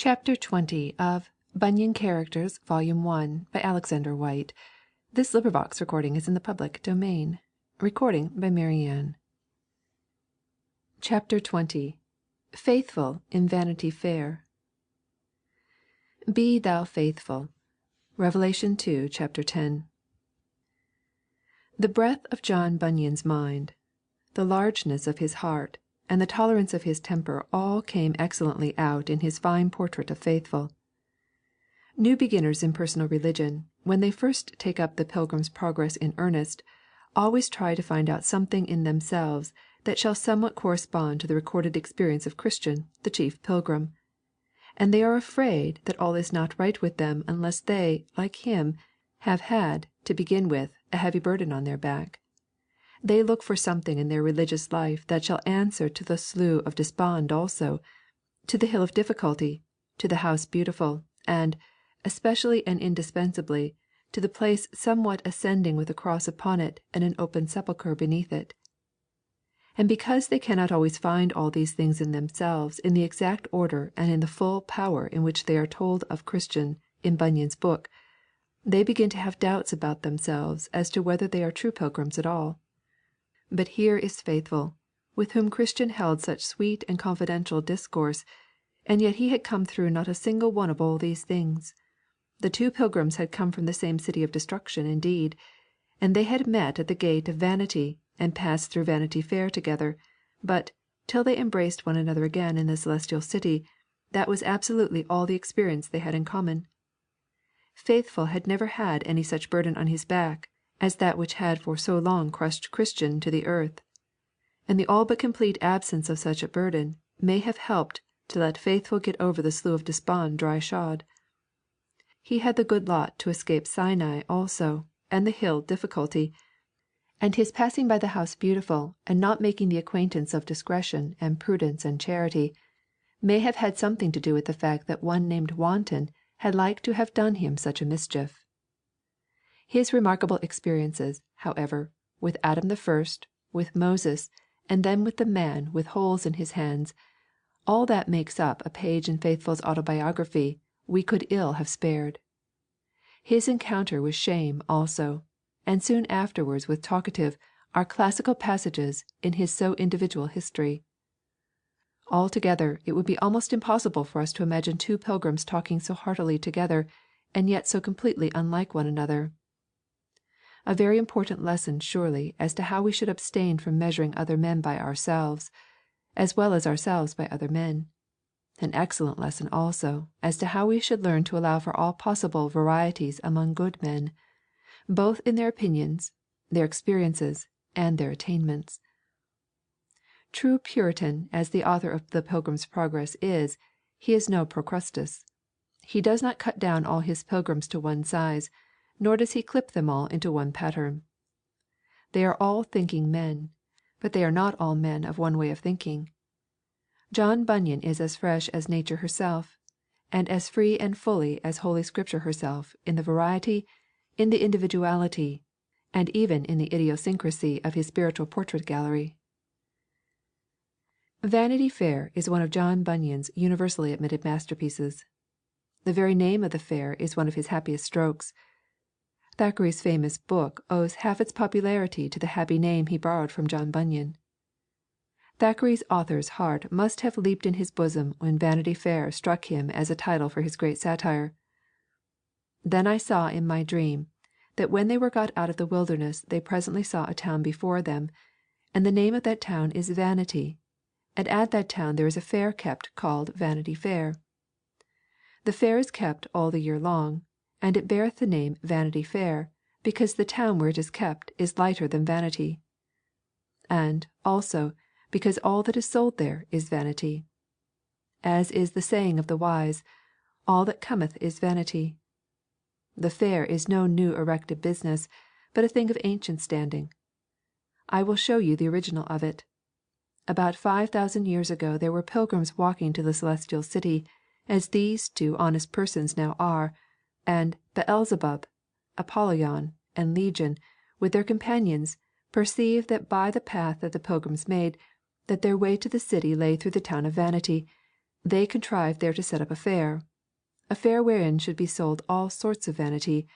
Chapter 20 of Bunyan Characters, Volume 1, by Alexander White. This recording is in the public domain. Recording by Marianne. Chapter 20 Faithful in Vanity Fair. Be thou faithful. Revelation 2, chapter 10. The breadth of John Bunyan's mind, the largeness of his heart, and the tolerance of his temper all came excellently out in his fine portrait of Faithful. New beginners in personal religion, when they first take up the Pilgrim's Progress in earnest, always try to find out something in themselves that shall somewhat correspond to the recorded experience of Christian, the chief pilgrim. And they are afraid that all is not right with them unless they, like him, have had, to begin with, a heavy burden on their back. They look for something in their religious life that shall answer to the Slough of Despond also, to the Hill of Difficulty, to the House Beautiful, and, especially and indispensably, to the place somewhat ascending with a cross upon it and an open sepulchre beneath it. And because they cannot always find all these things in themselves in the exact order and in the full power in which they are told of Christian in Bunyan's book, they begin to have doubts about themselves as to whether they are true pilgrims at all. But here is Faithful, with whom Christian held such sweet and confidential discourse, and yet he had come through not a single one of all these things. The two pilgrims had come from the same city of destruction indeed, and they had met at the gate of Vanity, and passed through Vanity Fair together, but, till they embraced one another again in the celestial city, that was absolutely all the experience they had in common. Faithful had never had any such burden on his back as that which had for so long crushed Christian to the earth, and the all but complete absence of such a burden may have helped to let Faithful get over the Slough of Despond dry-shod. He had the good lot to escape Sinai also, and the Hill Difficulty, and his passing by the House Beautiful and not making the acquaintance of discretion and prudence and charity may have had something to do with the fact that one named Wanton had like to have done him such a mischief. His remarkable experiences, however, with Adam the first, with Moses, and then with the man with holes in his hands, all that makes up a page in Faithful's autobiography we could ill have spared. His encounter with Shame also, and soon afterwards with Talkative, are classical passages in his so individual history. Altogether, it would be almost impossible for us to imagine two pilgrims talking so heartily together, and yet so completely unlike one another. A very important lesson surely as to how we should abstain from measuring other men by ourselves, as well as ourselves by other men. An excellent lesson also as to how we should learn to allow for all possible varieties among good men, both in their opinions, their experiences, and their attainments. True Puritan as the author of The Pilgrim's Progress is, he is no Procrustes. He does not cut down all his pilgrims to one size, nor does he clip them all into one pattern. They are all thinking men, but they are not all men of one way of thinking. John Bunyan is as fresh as nature herself, and as free and fully as Holy Scripture herself in the variety, in the individuality, and even in the idiosyncrasy of his spiritual portrait gallery. Vanity Fair is one of John Bunyan's universally admitted masterpieces. The very name of the fair is one of his happiest strokes. Thackeray's famous book owes half its popularity to the happy name he borrowed from John Bunyan. Thackeray's author's heart must have leaped in his bosom when Vanity Fair struck him as a title for his great satire. Then I saw in my dream that when they were got out of the wilderness they presently saw a town before them, and the name of that town is Vanity, and at that town there is a fair kept called Vanity Fair. The fair is kept all the year long, and it beareth the name Vanity Fair, because the town where it is kept is lighter than vanity. And, also, because all that is sold there is vanity. As is the saying of the wise, all that cometh is vanity. The fair is no new erected business, but a thing of ancient standing. I will show you the original of it. About 5,000 years ago there were pilgrims walking to the celestial city, as these two honest persons now are, and Beelzebub, Apollyon, and Legion, with their companions, perceived that by the path that the pilgrims made, that their way to the city lay through the town of Vanity, They contrived there to set up a fair wherein should be sold all sorts of vanity,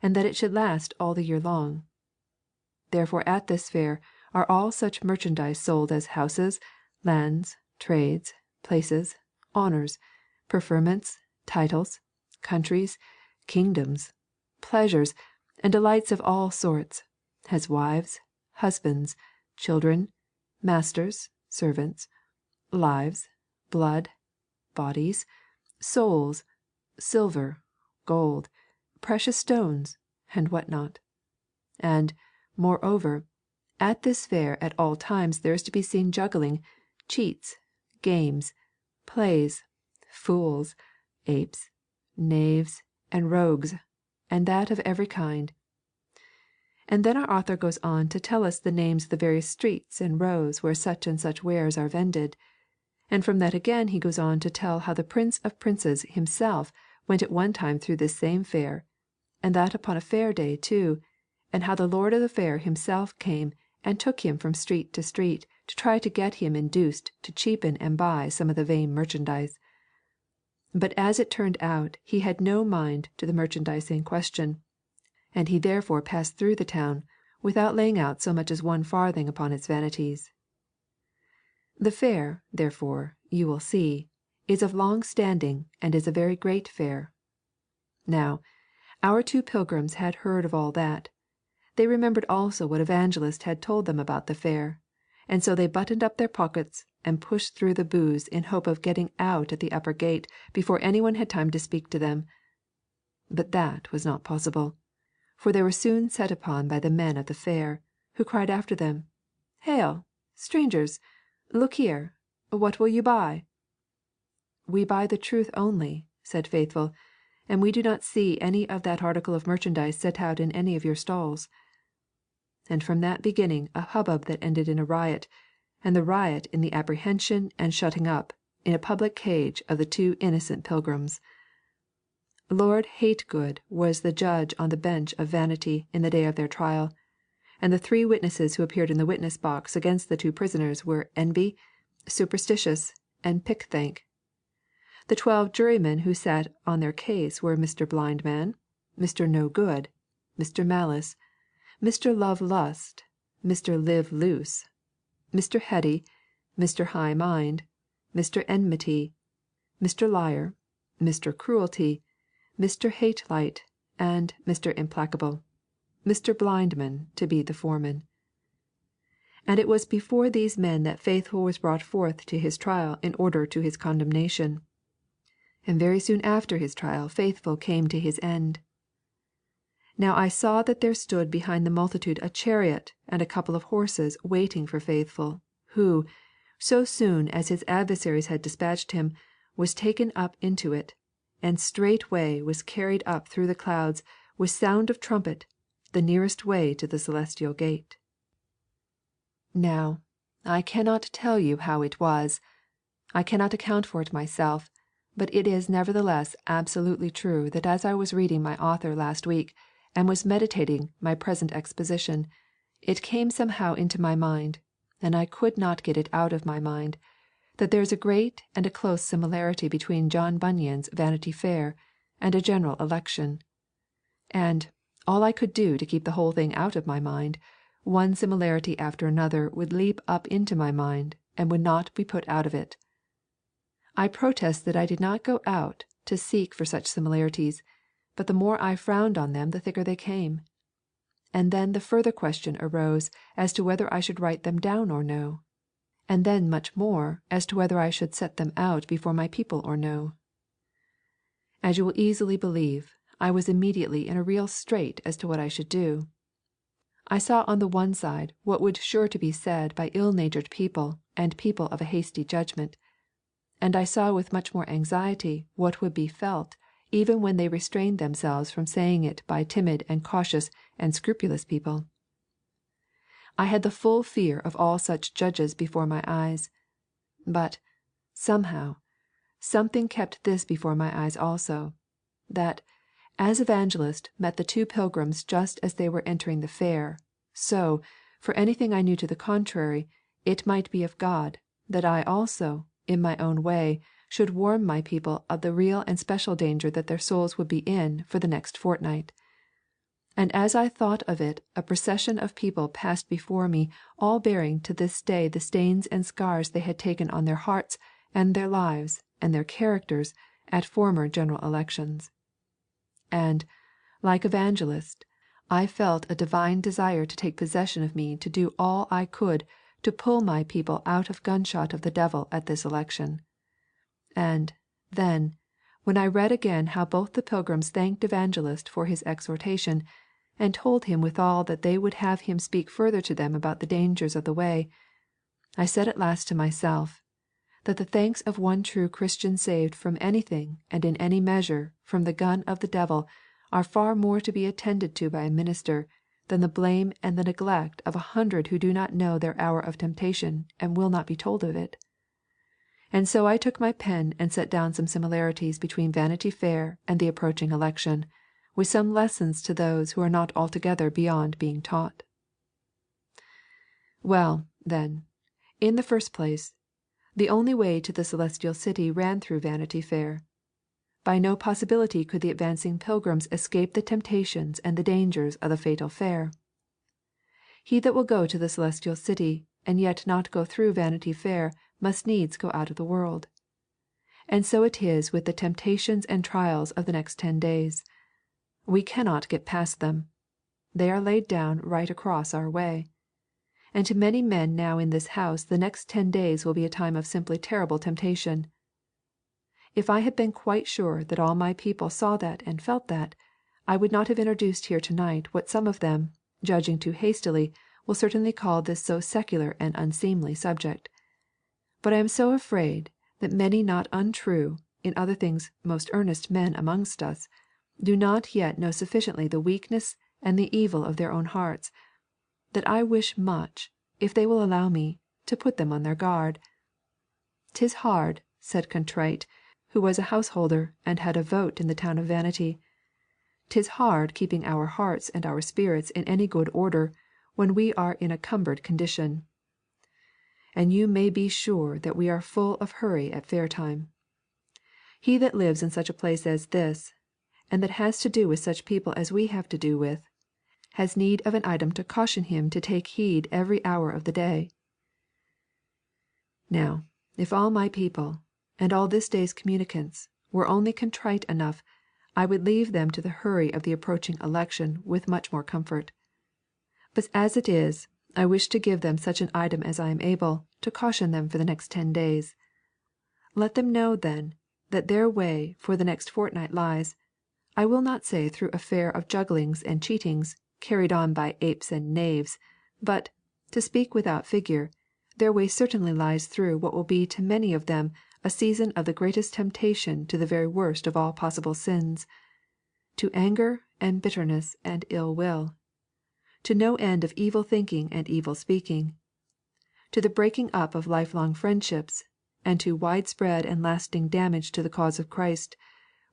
and that it should last all the year long. Therefore at this fair are all such merchandise sold as houses, lands, trades, places, honours, preferments, titles, countries, kingdoms, pleasures, and delights of all sorts, as wives, husbands, children, masters, servants, lives, blood, bodies, souls, silver, gold, precious stones, and what not. And, moreover, at this fair at all times there is to be seen juggling, cheats, games, plays, fools, apes, knaves, and rogues, and that of every kind. And then our author goes on to tell us the names of the various streets and rows where such and such wares are vended. And from that again he goes on to tell how the Prince of Princes himself went at one time through this same fair, and that upon a fair day too, and how the lord of the fair himself came and took him from street to street to try to get him induced to cheapen and buy some of the vain merchandise. But as it turned out he had no mind to the merchandise in question, and he therefore passed through the town without laying out so much as one farthing upon its vanities. The fair, therefore, you will see, is of long standing and is a very great fair. Now, our two pilgrims had heard of all that. They remembered also what Evangelist had told them about the fair, and so they buttoned up their pockets and pushed through the booths in hope of getting out at the upper gate before anyone had time to speak to them. But that was not possible, for they were soon set upon by the men of the fair, who cried after them, "Hail, strangers! Look here, what will you buy?" "We buy the truth only," said Faithful, "and we do not see any of that article of merchandise set out in any of your stalls." And from that beginning a hubbub that ended in a riot, and the riot in the apprehension and shutting up in a public cage of the two innocent pilgrims. Lord Hategood was the judge on the bench of Vanity in the day of their trial, and the three witnesses who appeared in the witness box against the two prisoners were Envy, Superstitious, and Pickthank. The 12 jurymen who sat on their case were Mr. Blindman, Mr. No Good, Mr. Malice, Mr. Love Lust, Mr. Live Loose, Mr. Heady, Mr. High Mind, Mr. Enmity, Mr. Liar, Mr. Cruelty, Mr. Hatelight, and Mr. Implacable, Mr. Blindman to be the foreman. And it was before these men that Faithful was brought forth to his trial in order to his condemnation. And very soon after his trial Faithful came to his end. Now I saw that there stood behind the multitude a chariot and a couple of horses waiting for Faithful, who, so soon as his adversaries had dispatched him, was taken up into it, and straightway was carried up through the clouds with sound of trumpet, the nearest way to the celestial gate. Now, I cannot tell you how it was. I cannot account for it myself, but it is nevertheless absolutely true that as I was reading my author last week, and was meditating my present exposition, it came somehow into my mind, and I could not get it out of my mind, that there is a great and a close similarity between John Bunyan's Vanity Fair and a general election. And, all I could do to keep the whole thing out of my mind, one similarity after another would leap up into my mind and would not be put out of it. I protest that I did not go out to seek for such similarities, but the more I frowned on them the thicker they came. And then the further question arose as to whether I should write them down or no, and then much more as to whether I should set them out before my people or no. As you will easily believe, I was immediately in a real strait as to what I should do. I saw on the one side what would sure to be said by ill-natured people and people of a hasty judgment, and I saw with much more anxiety what would be felt even when they restrained themselves from saying it by timid and cautious and scrupulous people. I had the full fear of all such judges before my eyes, but, somehow, something kept this before my eyes also, that, as Evangelist met the two pilgrims just as they were entering the fair, so, for anything I knew to the contrary, it might be of God, that I also, in my own way, should warn my people of the real and special danger that their souls would be in for the next fortnight. And as I thought of it a procession of people passed before me, all bearing to this day the stains and scars they had taken on their hearts and their lives and their characters at former general elections. And, like Evangelist, I felt a divine desire to take possession of me to do all I could to pull my people out of gunshot of the devil at this election. And, then, when I read again how both the Pilgrims thanked Evangelist for his exhortation, and told him withal that they would have him speak further to them about the dangers of the way, I said at last to myself, that the thanks of one true Christian saved from anything and in any measure from the gun of the devil are far more to be attended to by a minister than the blame and the neglect of 100 who do not know their hour of temptation and will not be told of it. And so I took my pen and set down some similarities between Vanity Fair and the approaching election, with some lessons to those who are not altogether beyond being taught. Well, then, in the first place, the only way to the Celestial City ran through Vanity Fair. By no possibility could the advancing pilgrims escape the temptations and the dangers of the fatal fair. He that will go to the Celestial City and yet not go through Vanity Fair must needs go out of the world. And so it is with the temptations and trials of the next 10 days. We cannot get past them. They are laid down right across our way. And to many men now in this house the next 10 days will be a time of simply terrible temptation. If I had been quite sure that all my people saw that and felt that, I would not have introduced here tonight what some of them, judging too hastily, will certainly call this so secular and unseemly subject. But I am so afraid that many not untrue, in other things most earnest men amongst us, do not yet know sufficiently the weakness and the evil of their own hearts, that I wish much, if they will allow me, to put them on their guard. 'Tis hard, said Contrite, who was a householder and had a vote in the town of Vanity. 'Tis hard keeping our hearts and our spirits in any good order when we are in a cumbered condition. And you may be sure that we are full of hurry at fair time. He that lives in such a place as this, and that has to do with such people as we have to do with, has need of an item to caution him to take heed every hour of the day. Now, if all my people, and all this day's communicants, were only contrite enough, I would leave them to the hurry of the approaching election with much more comfort. But as it is, I wish to give them such an item as I am able, to caution them for the next 10 days. Let them know, then, that their way for the next fortnight lies, I will not say through a fair of jugglings and cheatings, carried on by apes and knaves, but, to speak without figure, their way certainly lies through what will be to many of them a season of the greatest temptation to the very worst of all possible sins, to anger and bitterness and ill will, to no end of evil thinking and evil speaking, to the breaking up of lifelong friendships, and to widespread and lasting damage to the cause of Christ,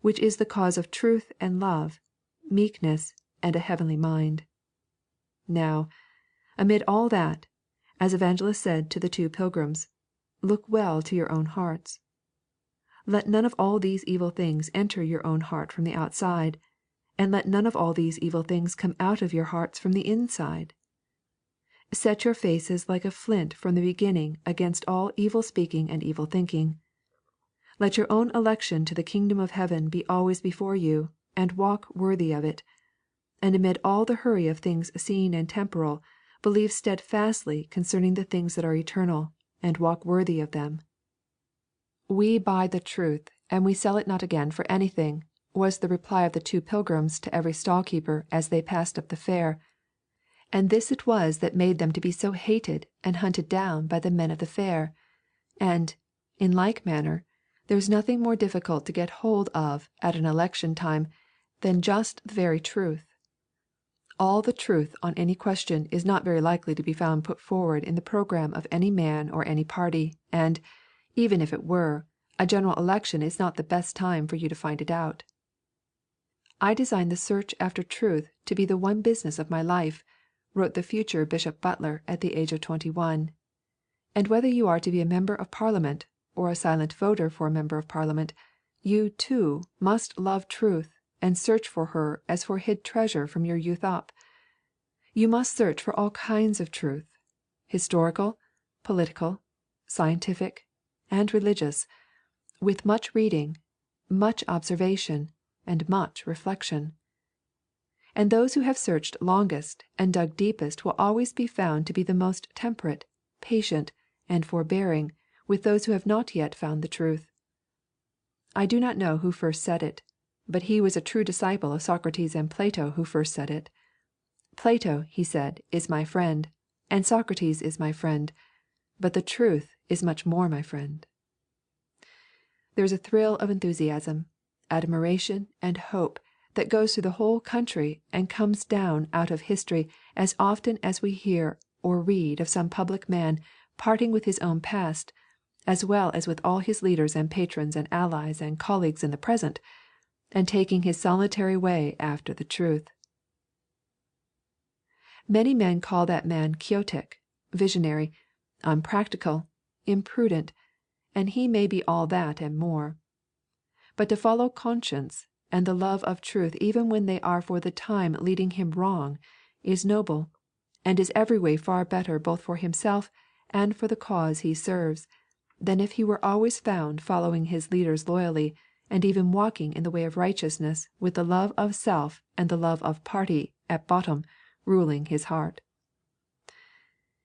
which is the cause of truth and love, meekness, and a heavenly mind. Now, amid all that, as Evangelist said to the 2 pilgrims, look well to your own hearts. Let none of all these evil things enter your own heart from the outside, and let none of all these evil things come out of your hearts from the inside. Set your faces like a flint from the beginning against all evil speaking and evil thinking. Let your own election to the kingdom of heaven be always before you, and walk worthy of it. And amid all the hurry of things seen and temporal, believe steadfastly concerning the things that are eternal, and walk worthy of them. We buy the truth, and we sell it not again for anything, was the reply of the 2 pilgrims to every stall-keeper as they passed up the fair. And this it was that made them to be so hated and hunted down by the men of the fair. And, in like manner, there is nothing more difficult to get hold of at an election time than just the very truth. All the truth on any question is not very likely to be found put forward in the programme of any man or any party, and, even if it were, a general election is not the best time for you to find it out. I design the search after truth to be the one business of my life, wrote the future Bishop Butler at the age of 21. And whether you are to be a member of Parliament, or a silent voter for a member of Parliament, you, too, must love truth and search for her as for hid treasure from your youth up. You must search for all kinds of truth, historical, political, scientific, and religious, with much reading, much observation, and much reflection. And those who have searched longest and dug deepest will always be found to be the most temperate, patient, and forbearing with those who have not yet found the truth. I do not know who first said it, but he was a true disciple of Socrates and Plato who first said it. Plato, he said, is my friend, and Socrates is my friend, but the truth is much more my friend. There is a thrill of enthusiasm, admiration, and hope that goes through the whole country and comes down out of history as often as we hear or read of some public man parting with his own past, as well as with all his leaders and patrons and allies and colleagues in the present, and taking his solitary way after the truth. Many men call that man quixotic, visionary, unpractical, imprudent, and he may be all that and more. But to follow conscience and the love of truth even when they are for the time leading him wrong is noble, and is every way far better both for himself and for the cause he serves, than if he were always found following his leaders loyally, and even walking in the way of righteousness with the love of self and the love of party at bottom ruling his heart.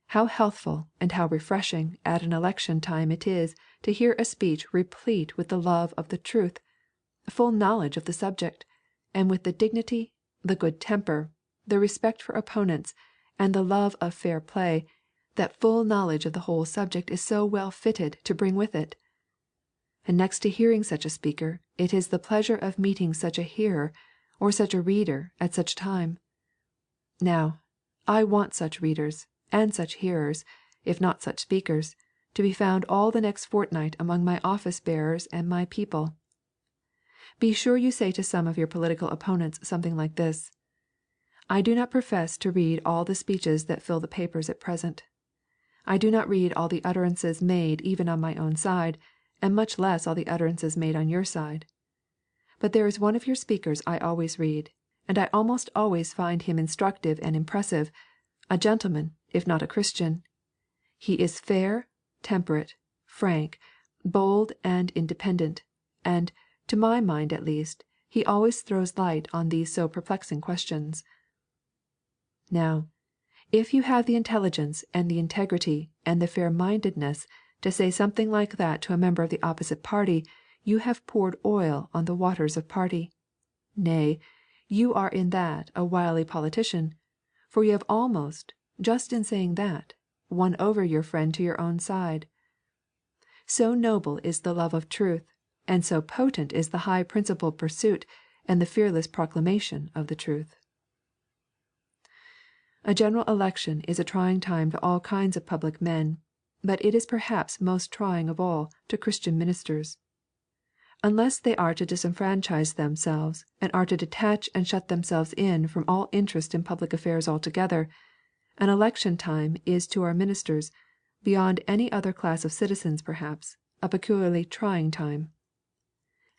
How healthful and how refreshing at an election time it is to hear a speech replete with the love of the truth, full knowledge of the subject, and with the dignity, the good temper, the respect for opponents, and the love of fair play, that full knowledge of the whole subject is so well fitted to bring with it. And next to hearing such a speaker, it is the pleasure of meeting such a hearer, or such a reader at such time. Now, I want such readers, and such hearers, if not such speakers, to be found all the next fortnight among my office-bearers and my people. Be sure you say to some of your political opponents something like this: I do not profess to read all the speeches that fill the papers at present. I do not read all the utterances made even on my own side, and much less all the utterances made on your side. But there is one of your speakers I always read, and I almost always find him instructive and impressive, a gentleman, if not a Christian. He is fair, temperate, frank, bold, and independent, and, to my mind at least, he always throws light on these so perplexing questions. Now, if you have the intelligence and the integrity and the fair-mindedness to say something like that to a member of the opposite party, you have poured oil on the waters of party. Nay, you are in that a wily politician, for you have almost, just in saying that, won over your friend to your own side. So noble is the love of truth, and so potent is the high-principled pursuit and the fearless proclamation of the truth. A general election is a trying time to all kinds of public men, but it is perhaps most trying of all to Christian ministers. Unless they are to disfranchise themselves and are to detach and shut themselves in from all interest in public affairs altogether, an election time is to our ministers, beyond any other class of citizens perhaps, a peculiarly trying time.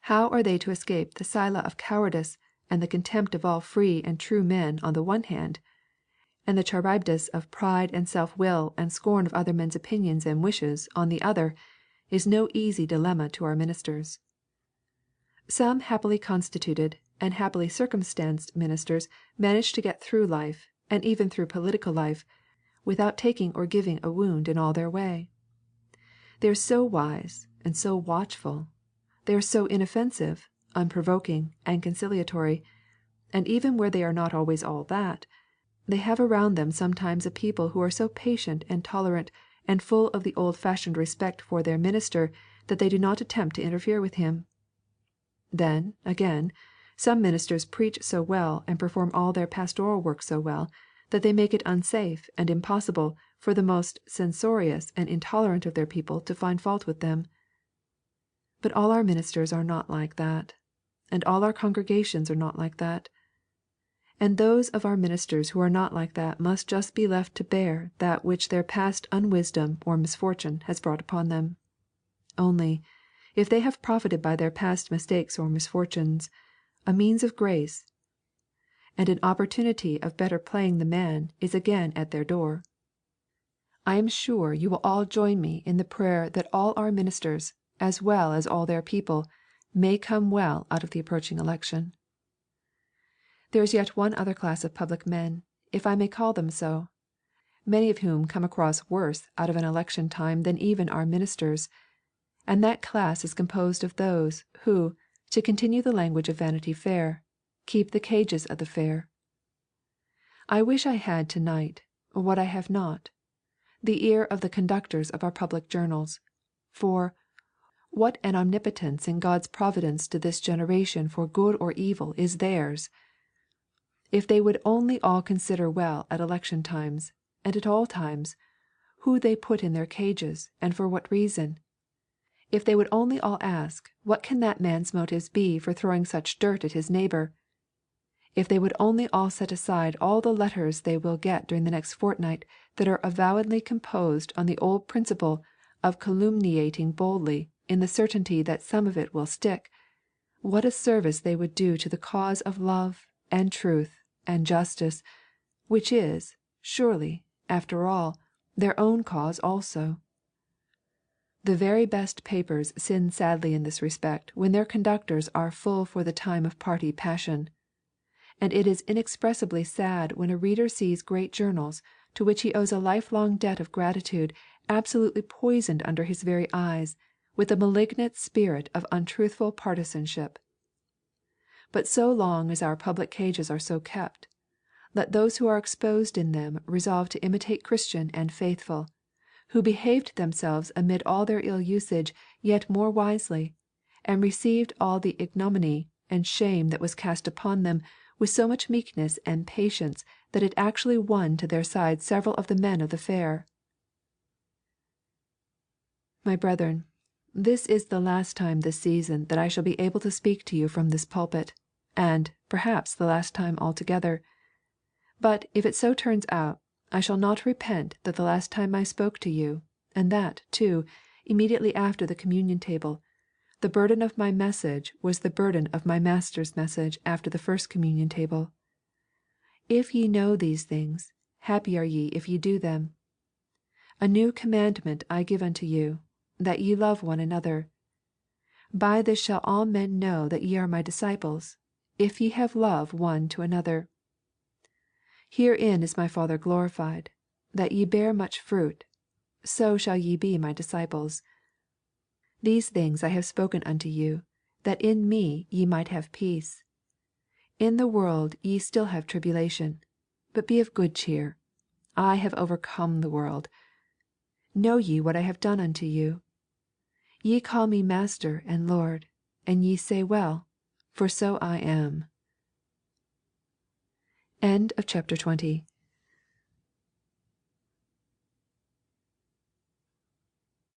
How are they to escape the Scylla of cowardice and the contempt of all free and true men on the one hand, and the Charybdis of pride and self-will and scorn of other men's opinions and wishes on the other, is no easy dilemma to our ministers. Some happily constituted and happily circumstanced ministers manage to get through life, and even through political life, without taking or giving a wound in all their way. They are so wise and so watchful, they are so inoffensive, unprovoking, and conciliatory, and even where they are not always all that, they have around them sometimes a people who are so patient and tolerant and full of the old-fashioned respect for their minister that they do not attempt to interfere with him. Then, again, some ministers preach so well and perform all their pastoral work so well that they make it unsafe and impossible for the most censorious and intolerant of their people to find fault with them. But all our ministers are not like that, and all our congregations are not like that. And those of our ministers who are not like that must just be left to bear that which their past unwisdom or misfortune has brought upon them. only, if they have profited by their past mistakes or misfortunes, a means of grace, and an opportunity of better playing the man is again at their door. I am sure you will all join me in the prayer that all our ministers, as well as all their people, may come well out of the approaching election. There is yet one other class of public men, if I may call them so, many of whom come across worse out of an election time than even our ministers, and that class is composed of those who, to continue the language of Vanity Fair, keep the cages of the fair. I wish I had to-night, what I have not, the ear of the conductors of our public journals, for what an omnipotence in God's providence to this generation for good or evil is theirs! If they would only all consider well at election times, and at all times, who they put in their cages, and for what reason; if they would only all ask, what can that man's motives be for throwing such dirt at his neighbour; if they would only all set aside all the letters they will get during the next fortnight that are avowedly composed on the old principle of calumniating boldly in the certainty that some of it will stick, what a service they would do to the cause of love and truth and justice, which is, surely, after all, their own cause also. The very best papers sin sadly in this respect when their conductors are full for the time of party passion. And it is inexpressibly sad when a reader sees great journals, to which he owes a lifelong debt of gratitude, absolutely poisoned under his very eyes with the malignant spirit of untruthful partisanship. But so long as our public cages are so kept, let those who are exposed in them resolve to imitate Christian and Faithful, who behaved themselves amid all their ill usage yet more wisely, and received all the ignominy and shame that was cast upon them with so much meekness and patience that it actually won to their side several of the men of the fair. My brethren, this is the last time this season that I shall be able to speak to you from this pulpit, and, perhaps, the last time altogether. But if it so turns out, I shall not repent that the last time I spoke to you, and that, too, immediately after the communion table, the burden of my message was the burden of my Master's message after the first communion table. If ye know these things, happy are ye if ye do them. A new commandment I give unto you, that ye love one another. By this shall all men know that ye are my disciples, if ye have love one to another. Herein is my Father glorified, that ye bear much fruit, so shall ye be my disciples. These things I have spoken unto you, that in me ye might have peace. In the world ye still have tribulation, but be of good cheer. I have overcome the world. Know ye what I have done unto you? Ye call me Master and Lord, and ye say well, for so I am. End of chapter 20.